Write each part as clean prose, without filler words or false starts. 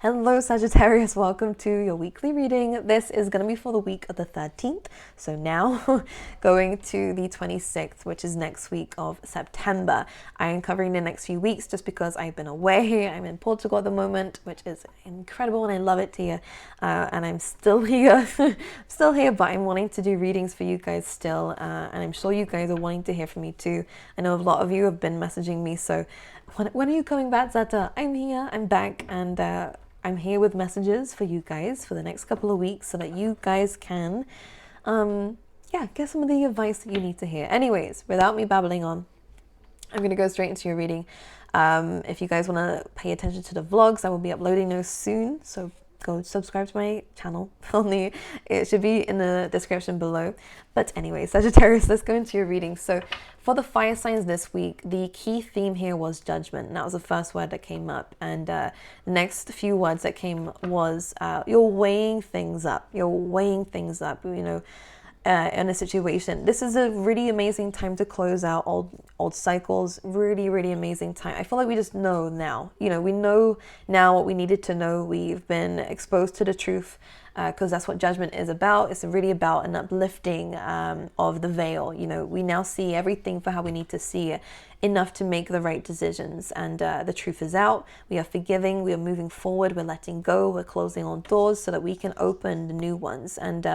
Hello Sagittarius, welcome to your weekly reading. This is going to be for the week of the 13th, so now going to the 26th, which is next week of September. I am covering the next few weeks just because I've been away. I'm in Portugal at the moment, which is incredible and I love it here, and I'm still here. Still here, but I'm wanting to do readings for you guys still, and I'm sure you guys are wanting to hear from me too. I know a lot of you have been messaging me, so when are you coming back, Zata? I'm here, I'm back, and I'm here with messages for you guys for the next couple of weeks so that you guys can, get some of the advice that you need to hear. Anyways, without me babbling on, I'm going to go straight into your reading. If you guys want to pay attention to the vlogs, I will be uploading those soon. So go subscribe to my channel. It should be in the description below. But anyway, Sagittarius, let's go into your reading. So for the fire signs this week, the key theme here was judgment. And that was the first word that came up. And the next few words that came was you're weighing things up. You're weighing things up, in a situation. This is a really amazing time to close out old cycles. Really amazing time. I feel like we just know now. We know now what we needed to know. We've been exposed to the truth, because that's what judgment is about. It's really about an uplifting of the veil. We now see everything for how we need to see it, enough to make the right decisions. And the truth is out. We are forgiving. We are moving forward. We're letting go. We're closing on doors so that we can open the new ones. And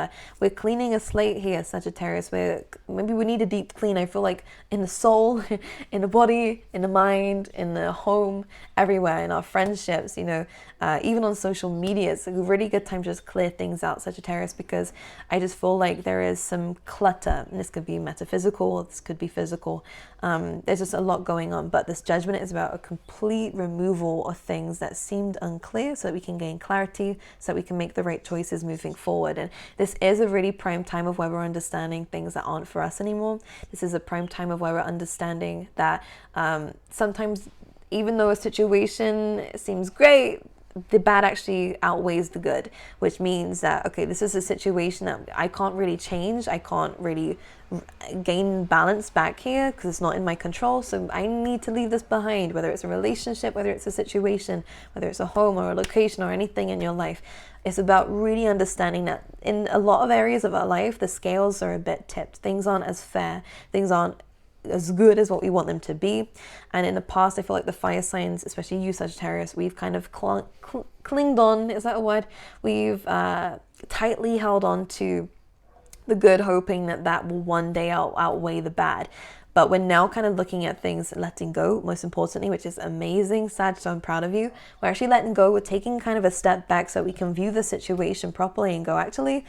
we're cleaning a slate here, Sagittarius. Maybe we need a deep clean. I feel like in the soul, in the body, in the mind, in the home, everywhere, in our friendships, even on social media. It's a really good time to just clear things out, Sagittarius, because I just feel like there is some clutter. And this could be metaphysical, this could be physical. There's just a lot going on, but this judgment is about a complete removal of things that seemed unclear so that we can gain clarity, so that we can make the right choices moving forward. And this is a really prime time of where we're understanding things that aren't for us anymore. This is a prime time of where we're understanding that sometimes, even though a situation seems great, the bad actually outweighs the good, which means that, okay, this is a situation that I can't really change. I can't really gain balance back here because it's not in my control. So I need to leave this behind, whether it's a relationship, whether it's a situation, whether it's a home or a location or anything in your life. It's about really understanding that in a lot of areas of our life, the scales are a bit tipped. Things aren't as fair. Things aren't as good as what we want them to be. And in the past, I feel like the fire signs, especially you Sagittarius, we've kind of clinged on, is that a word? We've tightly held on to the good, hoping that will one day outweigh the bad. But we're now kind of looking at things, letting go, most importantly, which is amazing, Sag, so I'm proud of you. We're actually letting go. We're taking kind of a step back so we can view the situation properly and go, actually,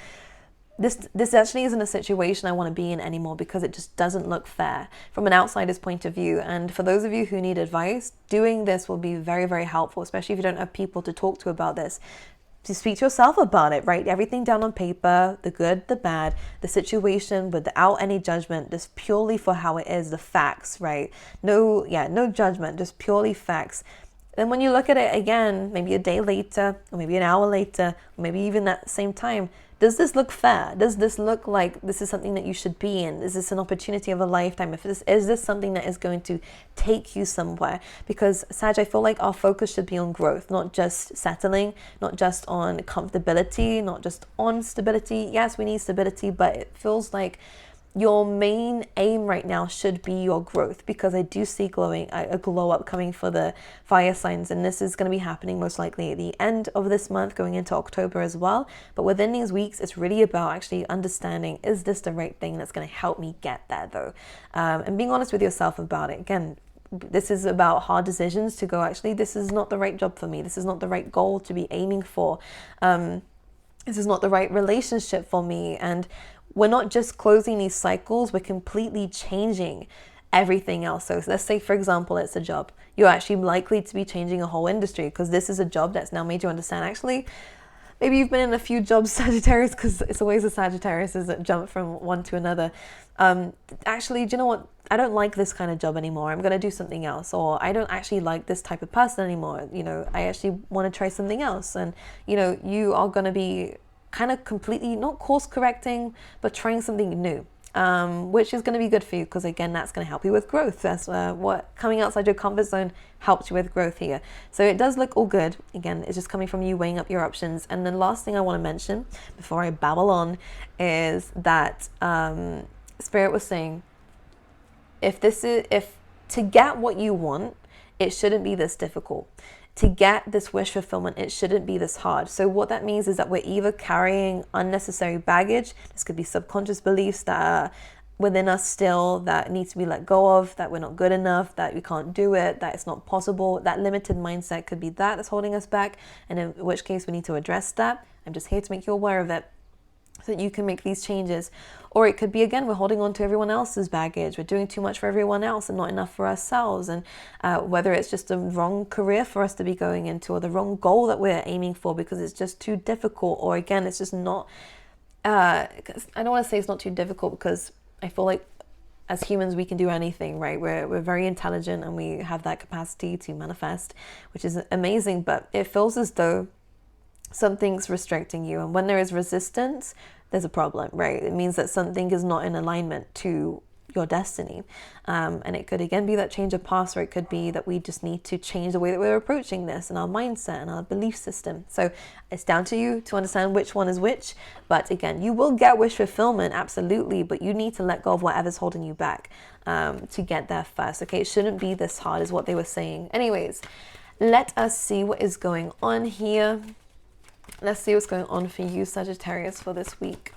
this actually isn't a situation I want to be in anymore, because it just doesn't look fair from an outsider's point of view. And for those of you who need advice, doing this will be very helpful, especially if you don't have people to talk to about this. To speak to yourself about it, write everything down on paper, the good, the bad, the situation without any judgment, just purely for how it is, the facts, right? No judgment, just purely facts. Then when you look at it again, maybe a day later, or maybe an hour later, or maybe even that same time, does this look fair? Does this look like this is something that you should be in? Is this an opportunity of a lifetime? Is this something that is going to take you somewhere? Because Sag, I feel like our focus should be on growth, not just settling, not just on comfortability, not just on stability. Yes, we need stability, but it feels like your main aim right now should be your growth, because I do see a glow up coming for the fire signs, and this is going to be happening most likely at the end of this month, going into October as well. But within these weeks, it's really about actually understanding, is this the right thing that's going to help me get there though? And being honest with yourself about it. Again, this is about hard decisions to go, actually, this is not the right job for me. This is not the right goal to be aiming for. This is not the right relationship for me. And we're not just closing these cycles, we're completely changing everything else. So let's say, for example, it's a job. You're actually likely to be changing a whole industry, because this is a job that's now made you understand, actually, maybe you've been in a few jobs, Sagittarius, because it's always the Sagittariuses that jump from one to another. Actually, do you know what? I don't like this kind of job anymore. I'm going to do something else. Or I don't actually like this type of person anymore. I actually want to try something else. And, you are going to be kind of completely, not course correcting, but trying something new. which is going to be good for you because, again, that's going to help you with growth. That's what coming outside your comfort zone helps you with growth here. So it does look all good. Again, it's just coming from you weighing up your options. And the last thing I want to mention before I babble on is that Spirit was saying, if to get what you want, it shouldn't be this difficult. To get this wish fulfillment, it shouldn't be this hard. So what that means is that we're either carrying unnecessary baggage. This could be subconscious beliefs that are within us still that need to be let go of, that we're not good enough, that we can't do it, that it's not possible. That limited mindset could be that's holding us back, and in which case we need to address that. I'm just here to make you aware of it so that you can make these changes. Or it could be, again, we're holding on to everyone else's baggage. We're doing too much for everyone else and not enough for ourselves. And whether it's just the wrong career for us to be going into or the wrong goal that we're aiming for because it's just too difficult. Or again, it's just not, I don't want to say it's not too difficult because I feel like as humans, we can do anything, right? We're very intelligent and we have that capacity to manifest, which is amazing. But it feels as though something's restricting you. And when there is resistance, there's a problem, right? It means that something is not in alignment to your destiny. And it could, again, be that change of path, or it could be that we just need to change the way that we're approaching this and our mindset and our belief system. So it's down to you to understand which one is which. But again, you will get wish fulfillment, absolutely, but you need to let go of whatever's holding you back to get there first. Okay, it shouldn't be this hard is what they were saying. Anyways, let us see what is going on here. Let's see what's going on for you, Sagittarius, for this week.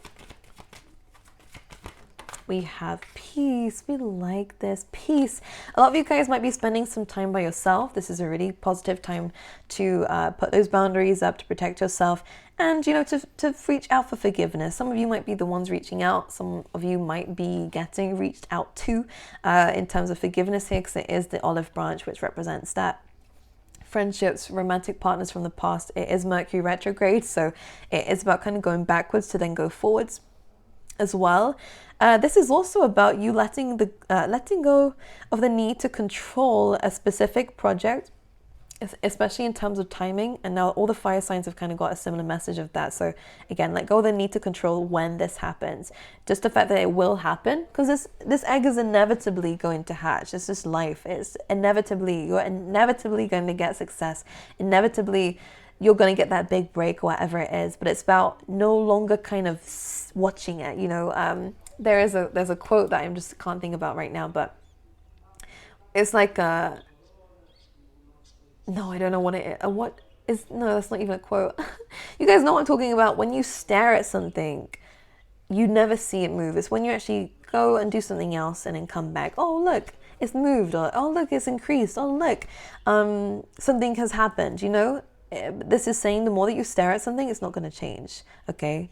We have peace. We like this. Peace. A lot of you guys might be spending some time by yourself. This is a really positive time to put those boundaries up, to protect yourself, and, you know, to reach out for forgiveness. Some of you might be the ones reaching out. Some of you might be getting reached out to in terms of forgiveness here, because it is the olive branch, which represents that. Friendships, romantic partners from the past. It is Mercury retrograde, so it is about kind of going backwards to then go forwards as well. This is also about you letting go of the need to control a specific project, especially in terms of timing. And now all the fire signs have kind of got a similar message of that. So again, let go of the need to control when this happens. Just the fact that it will happen, because this egg is inevitably going to hatch. It's just life. It's you're inevitably going to get success. Inevitably, you're going to get that big break or whatever it is. But it's about no longer kind of watching it. You know, there's a quote that I just can't think about right now, but it's like no, I don't know what it is. No, that's not even a quote. You guys know what I'm talking about. When you stare at something, you never see it move. It's when you actually go and do something else and then come back. Oh, look, it's moved. Or, oh, look, it's increased. Oh, look, something has happened. You know, this is saying the more that you stare at something, it's not going to change. Okay.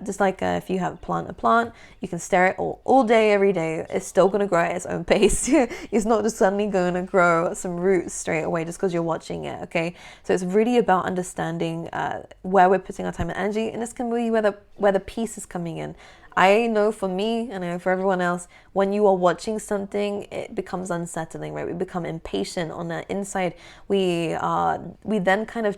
Just like if you have a plant, you can stare at it all day, every day. It's still going to grow at its own pace. It's not just suddenly going to grow some roots straight away just because you're watching it, okay? So it's really about understanding where we're putting our time and energy, and this can be where the peace is coming in. I know for me, and I know for everyone else, when you are watching something, it becomes unsettling, right? We become impatient on the inside. We then kind of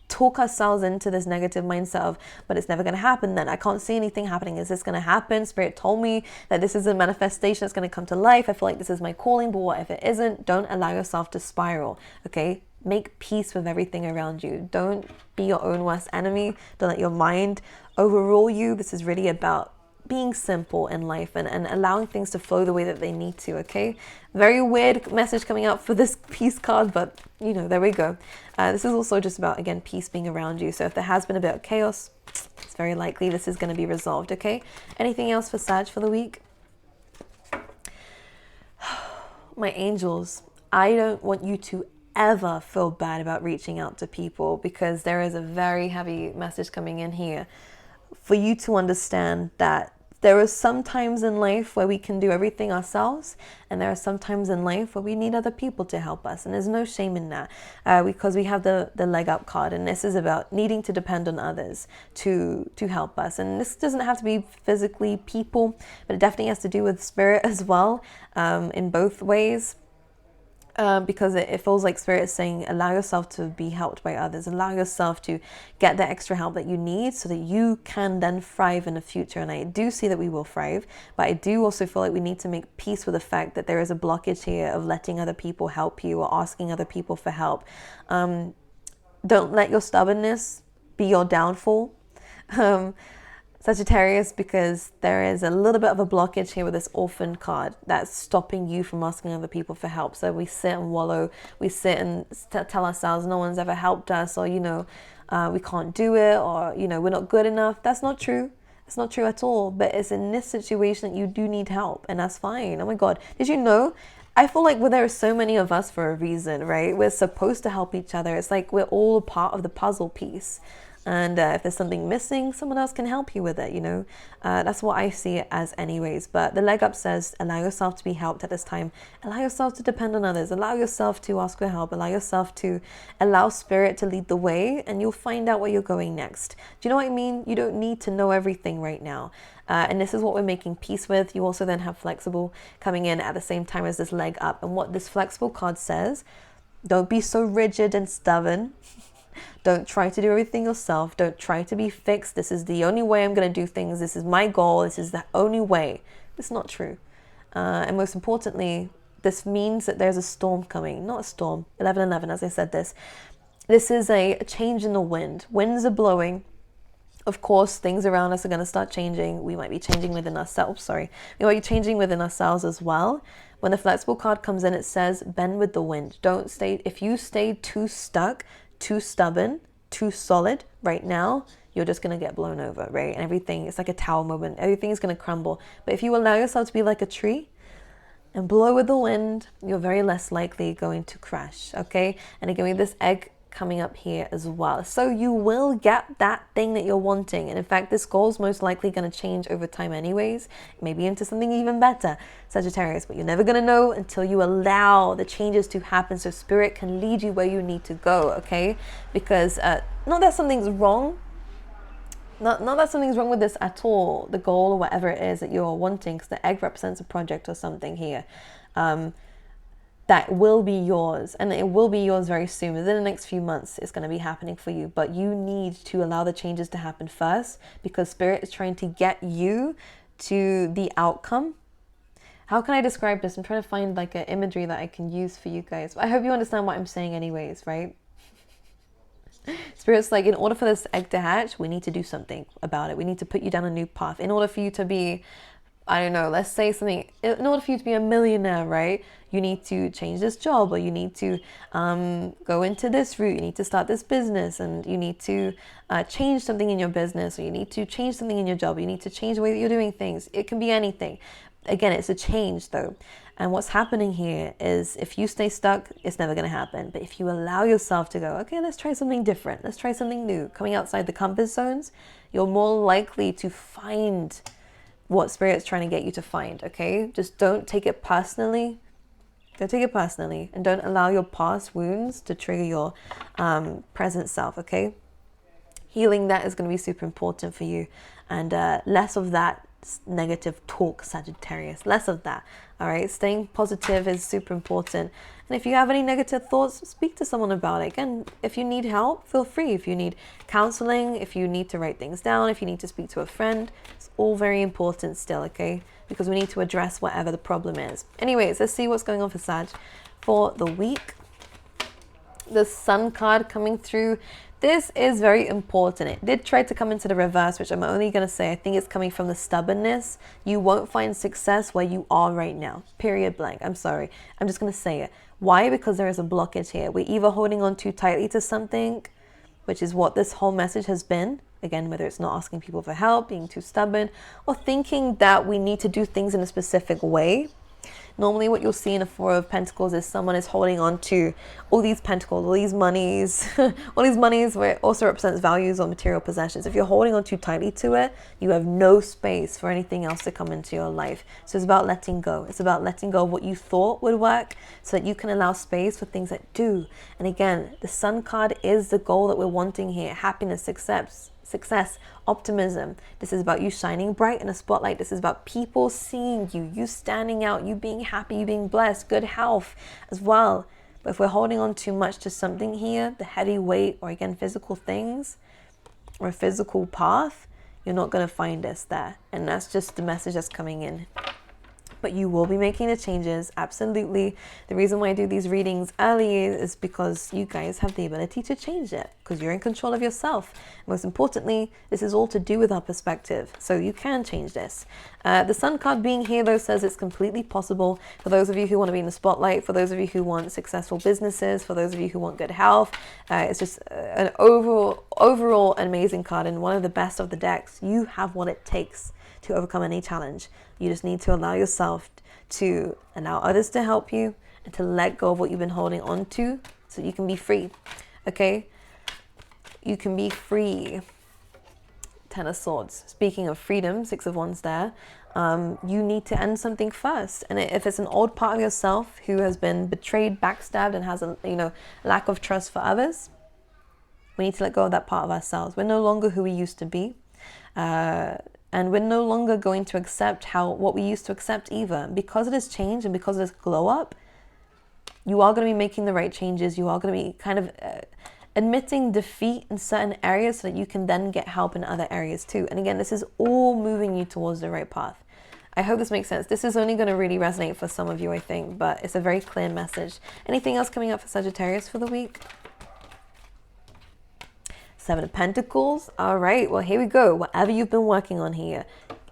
talk ourselves into this negative mindset of, but it's never going to happen then. I can't see anything happening. Is this going to happen? Spirit told me that this is a manifestation that's going to come to life. I feel like this is my calling, but what if it isn't? Don't allow yourself to spiral, okay? Make peace with everything around you. Don't be your own worst enemy. Don't let your mind overrule you. This is really about being simple in life and allowing things to flow the way that they need to, okay? Very weird message coming out for this peace card, but, you know, there we go. This is also just about, again, peace being around you. So if there has been a bit of chaos, it's very likely this is going to be resolved, okay? Anything else for Sag for the week? My angels, I don't want you to ever feel bad about reaching out to people, because there is a very heavy message coming in here for you to understand that there are some times in life where we can do everything ourselves, and there are some times in life where we need other people to help us, and there's no shame in that, because we have the leg up card, and this is about needing to depend on others to help us. And this doesn't have to be physically people, but it definitely has to do with spirit as well, in both ways. because it feels like Spirit is saying, allow yourself to be helped by others. Allow yourself to get the extra help that you need so that you can then thrive in the future. And I do see that we will thrive, but I do also feel like we need to make peace with the fact that there is a blockage here of letting other people help you or asking other people for help. Don't let your stubbornness be your downfall. Sagittarius, because there is a little bit of a blockage here with this orphan card that's stopping you from asking other people for help. So we sit and wallow, we sit and tell ourselves no one's ever helped us, or, we can't do it, or, we're not good enough. That's not true. It's not true at all. But it's in this situation that you do need help, and that's fine. Oh my God. Did you know? I feel like there are so many of us for a reason, right? We're supposed to help each other. It's like we're all a part of the puzzle piece. And if there's something missing, someone else can help you with it, That's what I see it as anyways. But the leg up says, allow yourself to be helped at this time. Allow yourself to depend on others. Allow yourself to ask for help. Allow yourself to allow Spirit to lead the way, and you'll find out where you're going next. Do you know what I mean? You don't need to know everything right now. And this is what we're making peace with. You also then have flexible coming in at the same time as this leg up. And what this flexible card says, don't be so rigid and stubborn. Don't try to do everything yourself. Don't try to be fixed. This is the only way I'm going to do things. This is my goal. This is the only way. It's not true. And most importantly, this means that there's a storm coming. Not a storm. 11:11, as I said this. This is a change in the wind. Winds are blowing. Of course, things around us are going to start changing. We might be changing within ourselves. We might be changing within ourselves as well. When the flexible card comes in, it says, bend with the wind. Don't stay. If you stay too stuck, too stubborn, too solid right now, you're just going to get blown over, right? And everything, it's like a tower moment. Everything is going to crumble. But if you allow yourself to be like a tree and blow with the wind, you're very less likely going to crash, okay? And again, with this egg coming up here as well. So you will get that thing that you're wanting. And in fact, this goal is most likely going to change over time anyways, maybe into something even better, Sagittarius, but you're never going to know until you allow the changes to happen so Spirit can lead you where you need to go, okay? Because not that something's wrong, not that something's wrong with this at all, the goal or whatever it is that you're wanting, because the egg represents a project or something here. That will be yours, and it will be yours very soon. Within the next few months, it's going to be happening for you. But you need to allow the changes to happen first, because Spirit is trying to get you to the outcome. How can I describe this? I'm trying to find like an imagery that I can use for you guys. I hope you understand what I'm saying anyways, right? Spirit's like, in order for this egg to hatch, we need to do something about it. We need to put you down a new path. In order for you to be, I don't know, let's say something, in order for you to be a millionaire, right? You need to change this job, or you need to go into this route. You need to start this business, and you need to change something in your business, or you need to change something in your job. You need to change the way that you're doing things. It can be anything. Again, it's a change though. And what's happening here is if you stay stuck, it's never going to happen. But if you allow yourself to go, okay, let's try something different. Let's try something new. Coming outside the comfort zones, you're more likely to find what Spirit's trying to get you to find, okay? Just don't take it personally. Don't take it personally, and don't allow your past wounds to trigger your present self, okay? Healing that is going to be super important for you, and less of that negative talk, Sagittarius. Less of that, all right? Staying positive is super important. And if you have any negative thoughts, speak to someone about it. Again, if you need help, feel free. If you need counseling, if you need to write things down, if you need to speak to a friend, it's all very important still, okay? Because we need to address whatever the problem is. Anyways, let's see what's going on for Sag for the week. The Sun card coming through. This is very important. It did try to come into the reverse, which I'm only going to say I think it's coming from the stubbornness. You won't find success where you are right now. Period blank. I'm sorry. I'm just going to say it. Why? Because there is a blockage here. We're either holding on too tightly to something, which is what this whole message has been. Again, whether it's not asking people for help, being too stubborn, or thinking that we need to do things in a specific way. Normally what you'll see in a Four of Pentacles is someone is holding on to all these pentacles, all these monies, all these monies, where it also represents values or material possessions. If you're holding on too tightly to it, you have no space for anything else to come into your life. So it's about letting go. It's about letting go of what you thought would work so that you can allow space for things that do. And again, the Sun card is the goal that we're wanting here. Happiness, success, optimism. This is about you shining bright in a spotlight. This is about people seeing you, you standing out, you being happy, you being blessed, good health as well. But if we're holding on too much to something here, the heavy weight, or again, physical things, or a physical path, you're not going to find us there. And that's just the message that's coming in. But you will be making the changes, absolutely. The reason why I do these readings early is because you guys have the ability to change it, because you're in control of yourself. Most importantly, this is all to do with our perspective, so you can change this. The Sun card being here, though, says it's completely possible for those of you who want to be in the spotlight, for those of you who want successful businesses, for those of you who want good health. It's just an overall amazing card, and one of the best of the decks. You have what it takes to overcome any challenge. You just need to allow yourself to allow others to help you, and to let go of what you've been holding on to, so you can be free. Okay? You can be free. Ten of Swords. Speaking of freedom, Six of Wands there. You need to end something first. And if it's an old part of yourself who has been betrayed, backstabbed, and has a lack of trust for others, we need to let go of that part of ourselves. We're no longer who we used to be. And we're no longer going to accept what we used to accept either. Because it has changed, and because of this glow up, you are going to be making the right changes. You are going to be kind of admitting defeat in certain areas, so that you can then get help in other areas too. And again, this is all moving you towards the right path. I hope this makes sense. This is only going to really resonate for some of you, I think, but it's a very clear message. Anything else coming up for Sagittarius for the week? Seven of Pentacles. All right, well, here we go. Whatever you've been working on here,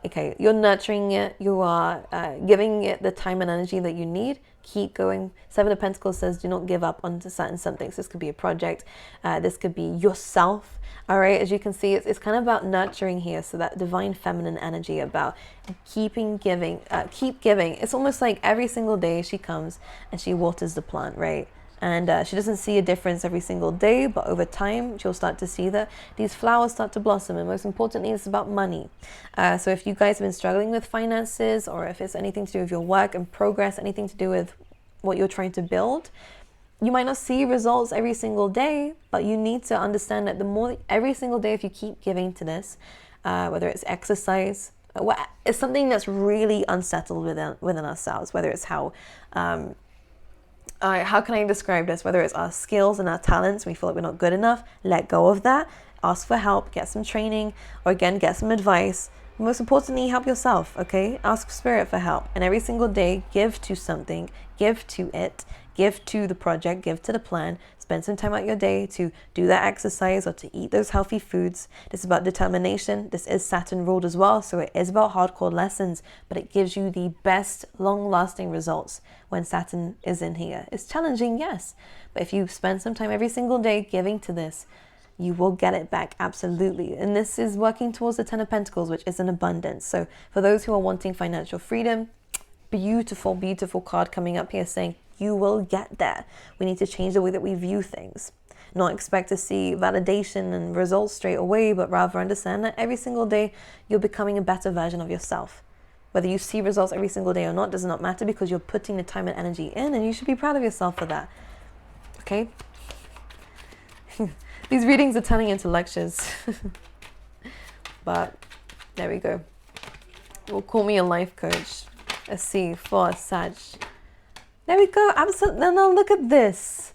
okay, you're nurturing it. You are giving it the time and energy that you need. Keep going. Seven of Pentacles says do not give up on certain something. So this could be a project. This could be yourself. All right, as you can see, it's kind of about nurturing here. So that divine feminine energy about keep giving. It's almost like every single day she comes and she waters the plant, right? And she doesn't see a difference every single day, but over time, she'll start to see that these flowers start to blossom. And most importantly, it's about money. So if you guys have been struggling with finances, or if it's anything to do with your work and progress, anything to do with what you're trying to build, you might not see results every single day, but you need to understand that every single day, if you keep giving to this, whether it's exercise, it's something that's really unsettled within ourselves, whether it's how can I describe this? Whether it's our skills and our talents, we feel like we're not good enough, let go of that, ask for help, get some training, or again, get some advice. Most importantly, help yourself, okay? Ask Spirit for help. And every single day, give to something, give to it, give to the project, give to the plan. Spend some time out your day to do that exercise or to eat those healthy foods. This is about determination. This is Saturn ruled as well, so it is about hardcore lessons, but it gives you the best long-lasting results when Saturn is in here. It's challenging, yes, but if you spend some time every single day giving to this, you will get it back, absolutely. And this is working towards the Ten of Pentacles, which is an abundance. So for those who are wanting financial freedom, beautiful, beautiful card coming up here saying, you will get there. We need to change the way that we view things. Not expect to see validation and results straight away, but rather understand that every single day you're becoming a better version of yourself. Whether you see results every single day or not does not matter, because you're putting the time and energy in, and you should be proud of yourself for that. Okay? These readings are turning into lectures. But there we go. Well, call me a life coach. Let's see, for Sag. There we go. Absolutely. Now look at this.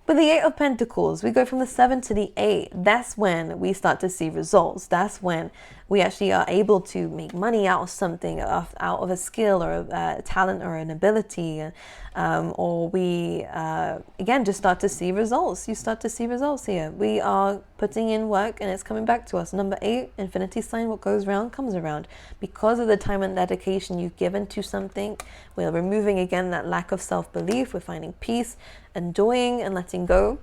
With the Eight of Pentacles, we go from the 7 to the 8. That's when we start to see results. That's when we actually are able to make money out of something, out of a skill or a talent or an ability. Or we, again, just start to see results. You start to see results here. We are putting in work and it's coming back to us. Number 8, infinity sign, what goes around comes around. Because of the time and dedication you've given to something, we're removing, again, that lack of self-belief. We're finding peace, enjoying and letting go,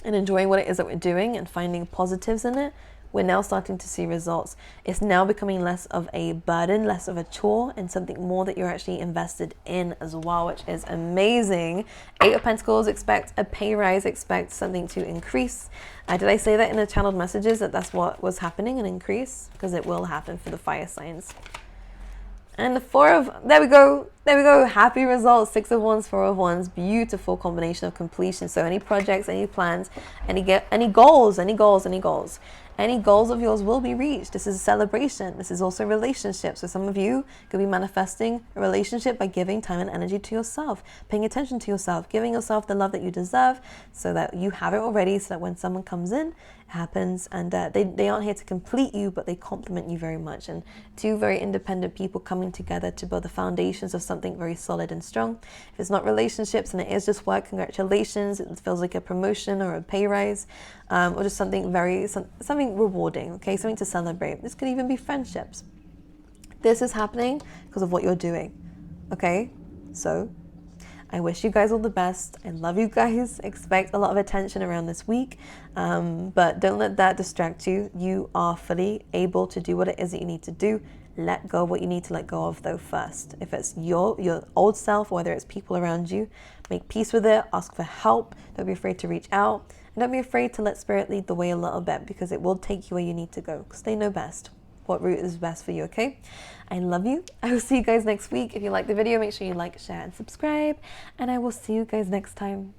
and enjoying what it is that we're doing and finding positives in it. We're now starting to see results. It's now becoming less of a burden, less of a chore, and something more that you're actually invested in as well, which is amazing. Eight of Pentacles, expect a pay rise, expect something to increase. Did I say that in the channeled messages, that that's what was happening, an increase? Because it will happen for the fire signs. And the there we go, happy results, 6 of Wands, 4 of Wands, beautiful combination of completion. So any projects, any plans, any goals, Any goals of yours will be reached. This is a celebration. This is also relationships. So some of you could be manifesting a relationship by giving time and energy to yourself, paying attention to yourself, giving yourself the love that you deserve so that you have it already, so that when someone comes in, it happens, and they aren't here to complete you, but they complement you very much. And two very independent people coming together to build the foundations of something very solid and strong. If it's not relationships and it is just work, congratulations. It feels like a promotion or a pay rise, or just something something rewarding, okay? Something to celebrate. This could even be friendships. This is happening because of what you're doing, okay? So I wish you guys all the best. I love you guys. Expect a lot of attention around this week, but don't let that distract you. You are fully able to do what it is that you need to do. Let go of what you need to let go of, though, first. If it's your old self, whether it's people around you, make peace with it. Ask for help. Don't be afraid to reach out. And don't be afraid to let spirit lead the way a little bit, because it will take you where you need to go, because they know best what route is best for you, okay? I love you. I will see you guys next week. If you like the video, make sure you like, share, and subscribe. And I will see you guys next time.